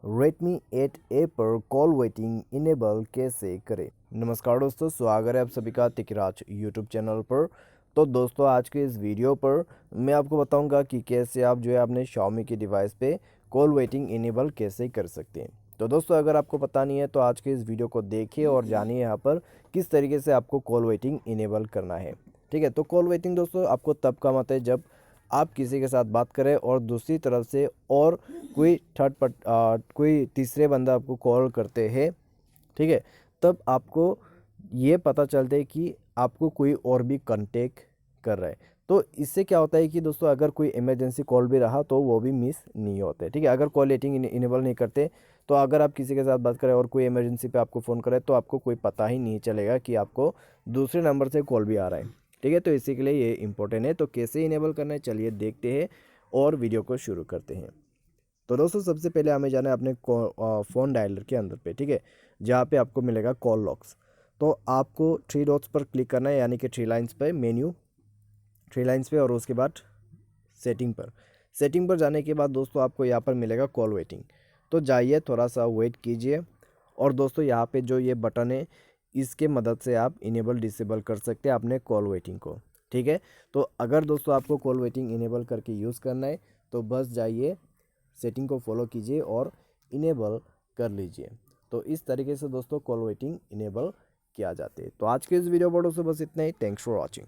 Redmi 8A पर call waiting enable कैसे करें। नमस्कार दोस्तों, स्वागत है आप सभी का तिकराज यूट्यूब चैनल पर। तो दोस्तों, आज के इस वीडियो पर मैं आपको बताऊंगा कि कैसे आप जो है अपने Xiaomi की डिवाइस पे कॉल वेटिंग इनेबल कैसे कर सकते हैं। तो दोस्तों, अगर आपको पता नहीं है तो आज के इस वीडियो को देखिए और जानिए यहाँ पर किस तरीके से आपको कॉल वेटिंग इनेबल करना है। ठीक है, तो कॉल वेटिंग दोस्तों आपको तब काम आता है जब आप किसी के साथ बात करें और दूसरी तरफ से और कोई तीसरे बंदा आपको कॉल करते हैं। ठीक है, तब आपको ये पता चलता है कि आपको कोई और भी कांटेक्ट कर रहा है। तो इससे क्या होता है कि दोस्तों, अगर कोई इमरजेंसी कॉल भी रहा तो वो भी मिस नहीं होते। ठीक है, अगर कॉल वेटिंग इनेबल नहीं करते तो अगर आप किसी के साथ बात करें और कोई इमरजेंसी पे आपको फ़ोन करे तो आपको कोई पता ही नहीं चलेगा कि आपको दूसरे नंबर से कॉल भी आ रहा है। ठीक है, तो इसी के लिए ये इंपॉर्टेंट है। तो कैसे इनेबल करना है, चलिए देखते हैं और वीडियो को शुरू करते हैं। तो दोस्तों, सबसे पहले हमें जाना है अपने फ़ोन डायलर के अंदर पे। ठीक है, जहाँ पे आपको मिलेगा कॉल लॉक्स। तो आपको थ्री डॉट्स पर क्लिक करना है, यानी कि थ्री लाइंस पे, मेन्यू थ्री लाइंस पे, और उसके बाद सेटिंग पर जाने के बाद दोस्तों आपको यहाँ पर मिलेगा कॉल वेटिंग। तो जाइए, थोड़ा सा वेट कीजिए और दोस्तों यहाँ पे जो ये बटन है इसके मदद से आप इनेबल डिसेबल कर सकते हैं अपने कॉल वेटिंग को। ठीक है, तो अगर दोस्तों आपको कॉल वेटिंग इनेबल करके यूज़ करना है तो बस जाइए, सेटिंग को फॉलो कीजिए और इनेबल कर लीजिए। तो इस तरीके से दोस्तों कॉल वेटिंग इनेबल किया जाते हैं। तो आज के इस वीडियो पर दोस्तों बस इतना ही। Thanks for watching.